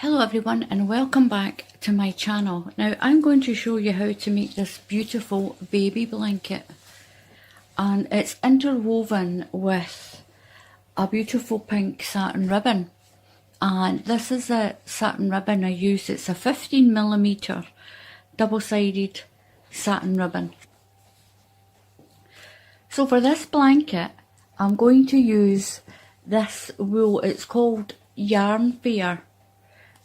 Hello everyone and welcome back to my channel. Now I'm going to show you how to make this beautiful baby blanket, and it's interwoven with a beautiful pink satin ribbon, and this is a satin ribbon I use. It's a 15mm double-sided satin ribbon. So for this blanket I'm going to use this wool. It's called Yarn Fair.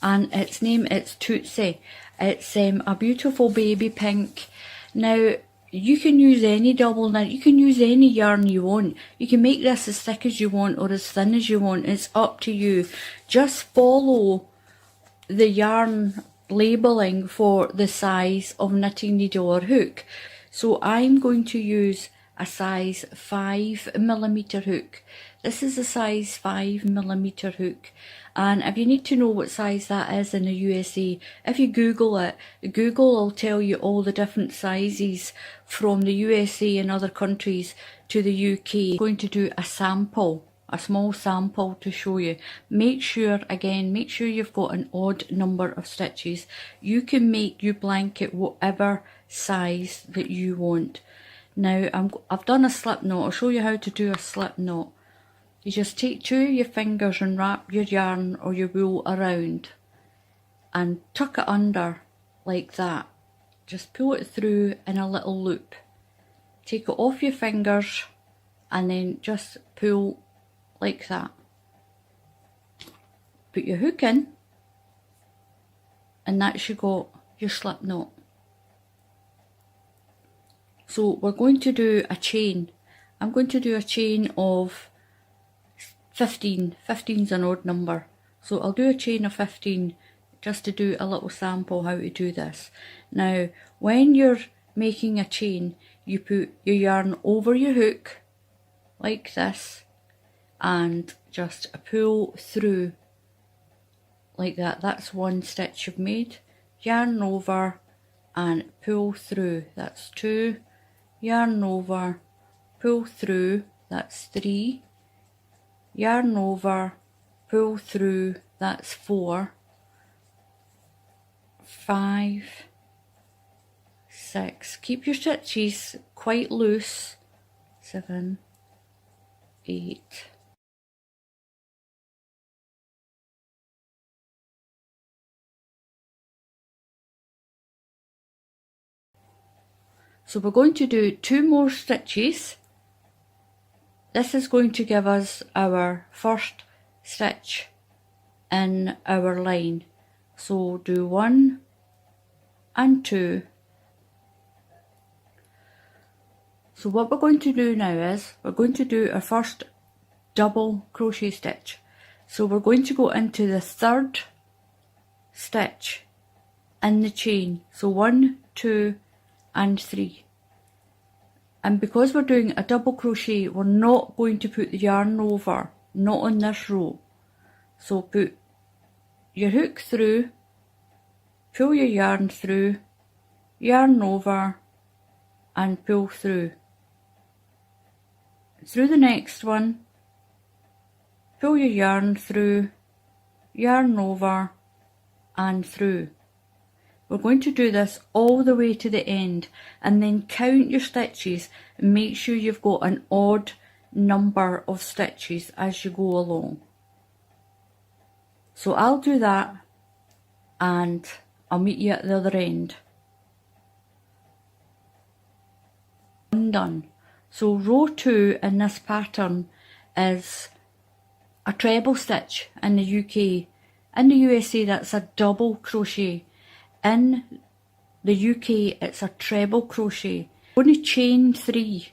And it's Tootsie. It's a beautiful baby pink. Now you can use any double knit, you can use any yarn you want. You can make this as thick as you want or as thin as you want. It's up to you. Just follow the yarn labelling for the size of knitting needle or hook. So I'm going to use a size 5mm hook. This is a size 5mm hook, and if you need to know what size that is in the USA, if you Google it, Google will tell you all the different sizes from the USA and other countries to the UK. I'm going to do a sample, a small sample to show you. Make sure you've got an odd number of stitches. You can make your blanket whatever size that you want. Now I've done a slip knot. I'll show you how to do a slip knot. You just take two of your fingers and wrap your yarn or your wool around and tuck it under like that. Just pull it through in a little loop. Take it off your fingers and then just pull like that. Put your hook in, and that's you got your slip knot. So we're going to do a chain. I'm going to do a chain of 15. 15's an odd number. So I'll do a chain of 15 just to do a little sample how to do this. Now when you're making a chain, you put your yarn over your hook like this and just pull through like that. That's one stitch you've made. Yarn over and pull through. That's 2. Yarn over, pull through. That's 3. Yarn over, pull through. That's 4. 5, 6. Keep your stitches quite loose. 7, 8. So we're going to do 2 more stitches. This is going to give us our first stitch in our line. So do 1 and 2. So what we're going to do now is we're going to do our first double crochet stitch. So we're going to go into the 3rd stitch in the chain. So 1, 2 and 3. And because we're doing a double crochet, we're not going to put the yarn over, not on this row. So put your hook through, pull your yarn through, yarn over and pull through. Through the next one, pull your yarn through, yarn over and through. We're going to do this all the way to the end, and then count your stitches and make sure you've got an odd number of stitches as you go along. So I'll do that and I'll meet you at the other end. Done. So row 2 in this pattern is a treble stitch in the UK. In the USA that's a double crochet. In the UK it's a treble crochet. I'm going to chain 3.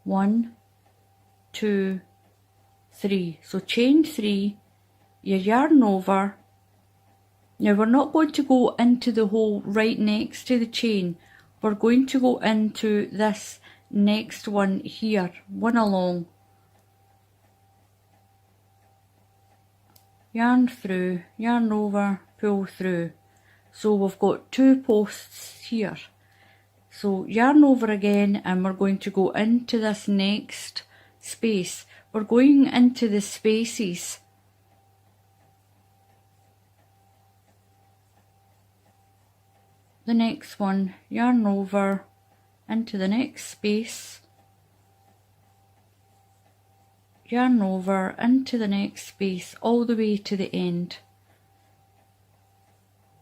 1, 2, 3. So chain 3, your yarn over. Now we're not going to go into the hole right next to the chain. We're going to go into this next one here, one along. Yarn through, yarn over, pull through. So we've got 2 posts here. So yarn over again, and we're going to go into this next space. We're going into the spaces the next one, yarn over into the next space, yarn over into the next space all the way to the end.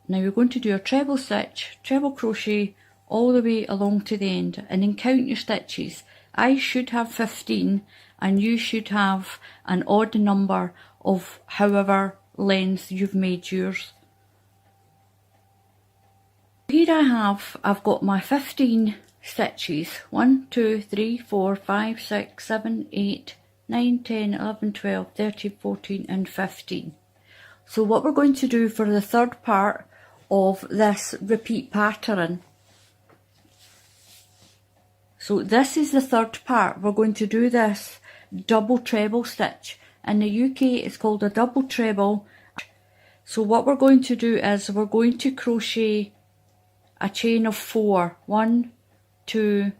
Now we're going to do a treble stitch, treble crochet all the way along to the end, and then count your stitches. I should have 15 and you should have an odd number of however length you've made yours. Here I've got my 15 stitches, 1, 2, 3, 4, 5, 6, 7, 8, 9, 10, 11, 12, 13, 14 and 15. So what we're going to do for the third part of this repeat pattern, so this is the third part, we're going to do this double treble stitch. In the UK it's called a double treble. So what we're going to do is we're going to crochet a chain of 4. 1, 2,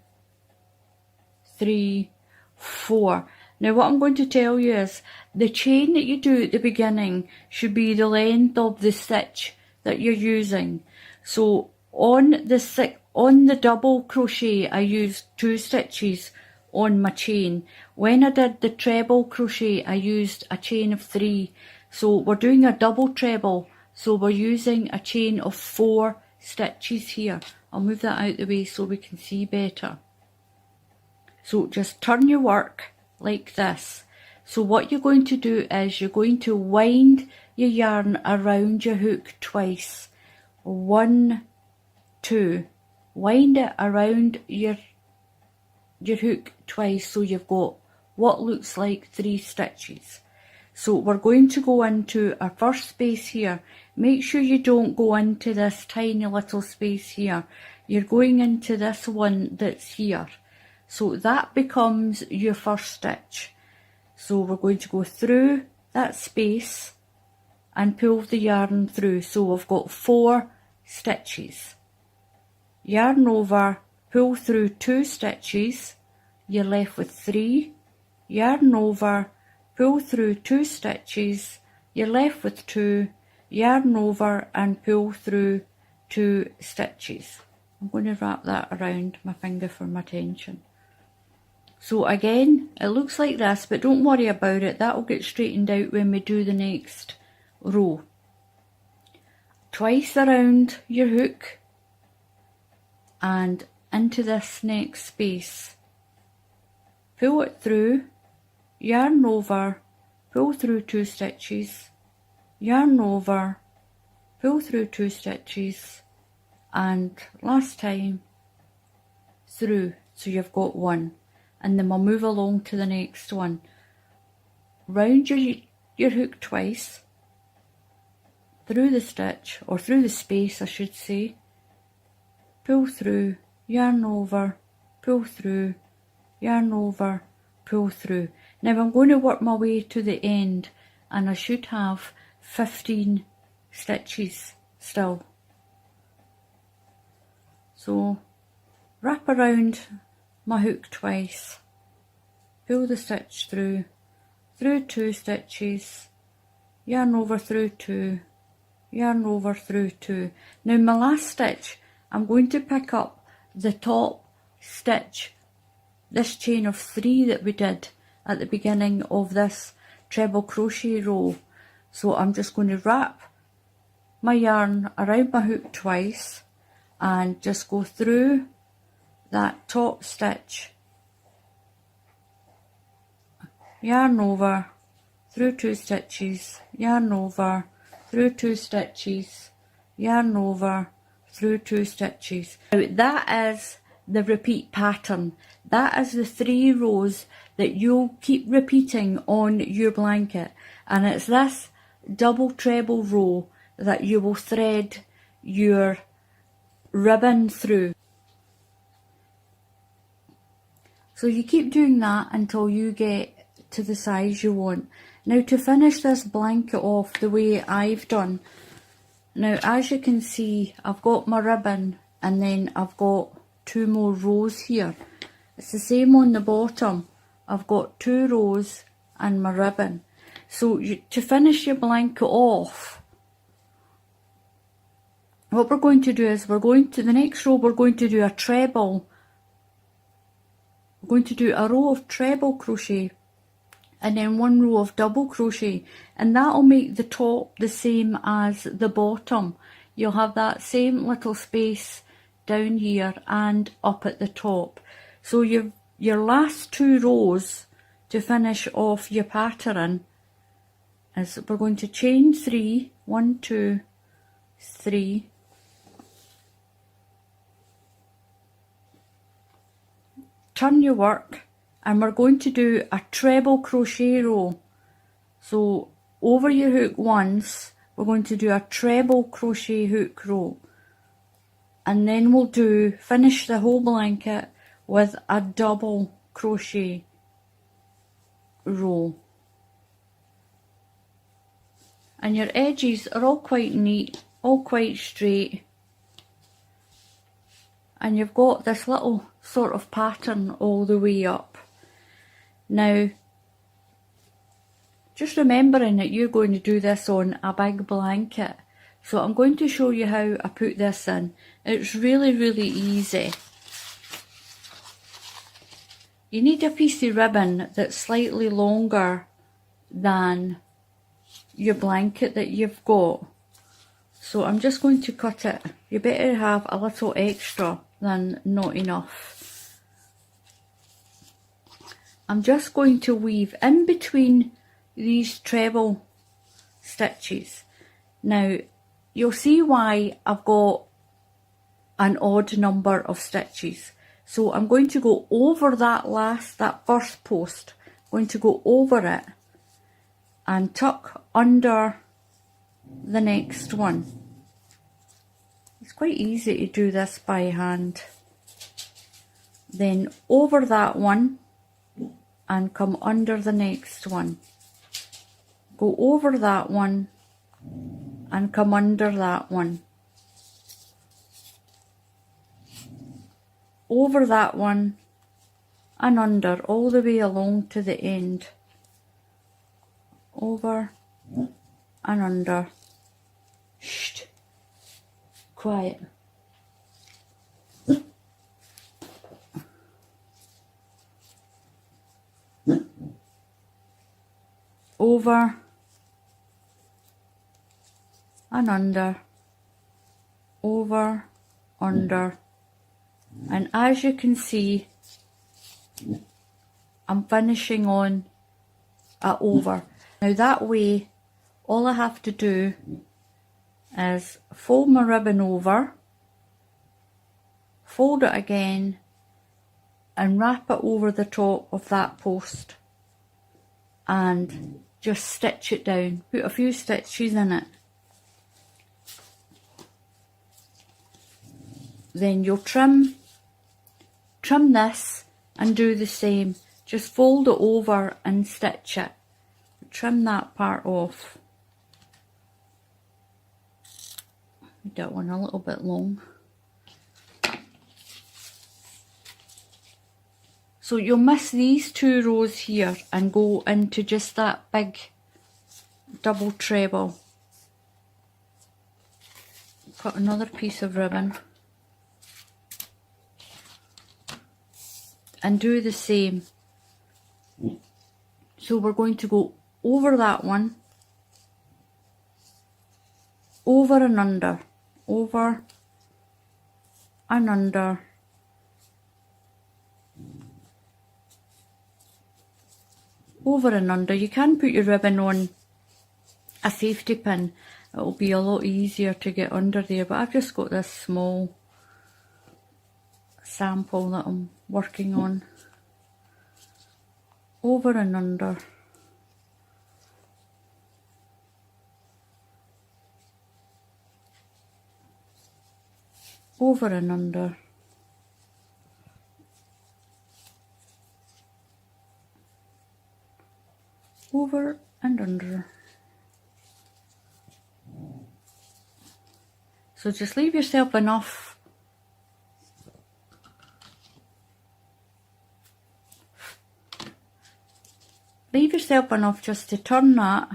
3, 4. Now what I'm going to tell you is the chain that you do at the beginning should be the length of the stitch that you're using. So on the double crochet I used 2 stitches on my chain. When I did the treble crochet I used a chain of 3. So we're doing a double treble, so we're using a chain of 4 stitches here. I'll move that out the way so we can see better. So just turn your work like this. So what you're going to do is you're going to wind your yarn around your hook twice. 1, 2. Wind it around your hook twice, so you've got what looks like 3 stitches. So we're going to go into our first space here. Make sure you don't go into this tiny little space here. You're going into this one that's here. So that becomes your first stitch. So we're going to go through that space and pull the yarn through. So we've got 4 stitches. Yarn over, pull through 2 stitches, you're left with 3. Yarn over, pull through 2 stitches, you're left with 2. Yarn over and pull through 2 stitches. I'm going to wrap that around my finger for my tension. So again, it looks like this, but don't worry about it, that will get straightened out when we do the next row. Twice around your hook and into this next space. Pull it through, yarn over, pull through 2 stitches, yarn over, pull through 2 stitches, and last time through, so you've got 1. And then we'll move along to the next one. Round your hook twice, through the stitch, or through the space I should say, pull through, yarn over, pull through, yarn over, pull through. Now I'm going to work my way to the end and I should have 15 stitches still. So wrap around my hook twice, pull the stitch through 2 stitches, yarn over through 2, yarn over through 2. Now my last stitch, I'm going to pick up the top stitch, this chain of 3 that we did at the beginning of this treble crochet row. So I'm just going to wrap my yarn around my hook twice and just go through that top stitch, yarn over, through 2 stitches, yarn over, through 2 stitches, yarn over, through 2 stitches. Now that is the repeat pattern. That is the 3 rows that you'll keep repeating on your blanket, and it's this double treble row that you will thread your ribbon through. So you keep doing that until you get to the size you want. Now to finish this blanket off the way I've done, now as you can see I've got my ribbon and then I've got 2 more rows here. It's the same on the bottom. I've got 2 rows and my ribbon. So to finish your blanket off, what we're going to do is we're going to the next row, we're going to do a treble. We're going to do a row of treble crochet and then one row of double crochet, and that'll make the top the same as the bottom. You'll have that same little space down here and up at the top. So your last two rows to finish off your pattern is we're going to chain 3, 1, 2, 3, turn your work, and we're going to do a treble crochet row. So over your hook once, we're going to do a treble crochet hook row, and then we'll finish the whole blanket with a double crochet row. And your edges are all quite neat, all quite straight, and you've got this little sort of pattern all the way up. Now, just remembering that you're going to do this on a big blanket, so I'm going to show you how I put this in. It's really, really easy. You need a piece of ribbon that's slightly longer than your blanket that you've got. So I'm just going to cut it. You better have a little extra than not enough. I'm just going to weave in between these treble stitches. Now you'll see why I've got an odd number of stitches. So I'm going to go over that first post, I'm going to go over it and tuck under the next one. It's quite easy to do this by hand. Then over that one and come under the next one. Go over that one and come under that one. Over that one and under all the way along to the end. Over and under. Shh. Quiet. Over and under, over, under, and as you can see, I'm finishing on a over. Now that way, all I have to do is fold my ribbon over, fold it again, and wrap it over the top of that post, and just stitch it down. Put a few stitches in it. Then you'll trim this and do the same. Just fold it over and stitch it. Trim that part off. That one a little bit long. So you'll miss these two rows here and go into just that big double treble. Cut another piece of ribbon and do the same. So we're going to go over that one, over and under, over and under, over and under. You can put your ribbon on a safety pin, it'll be a lot easier to get under there, but I've just got this small sample that I'm working on. Over and under. Over and under. Over and under. So just leave yourself enough just to turn that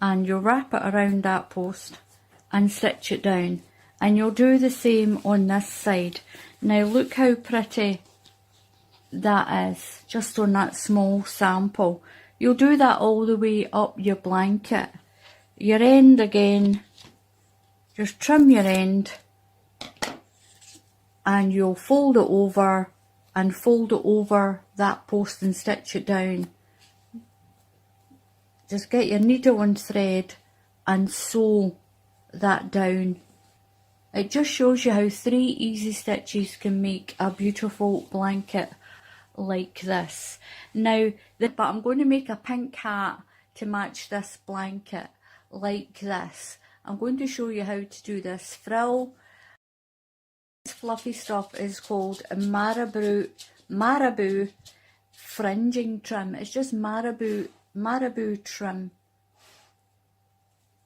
and you'll wrap it around that post and stitch it down, and you'll do the same on this side. Now look how pretty that is, just on that small sample. You'll do that all the way up your blanket. Your end again, just trim your end, and you'll fold it over and fold it over that post and stitch it down. Just get your needle and thread and sew that down. It just shows you how 3 easy stitches can make a beautiful blanket like this. Now, but I'm going to make a pink hat to match this blanket like this. I'm going to show you how to do this frill. This fluffy stuff is called marabou fringing trim. It's just marabou trim,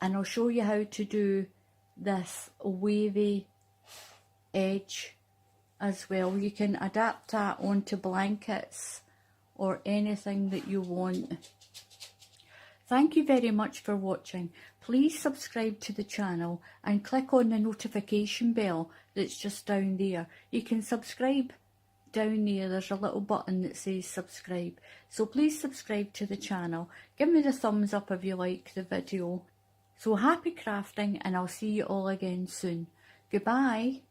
and I'll show you how to do this wavy edge as well. You can adapt that onto blankets or anything that you want. Thank you very much for watching. Please subscribe to the channel and click on the notification bell that's just down there. You can subscribe down there. There's a little button that says subscribe. So please subscribe to the channel. Give me the thumbs up if you like the video. So happy crafting, and I'll see you all again soon. Goodbye.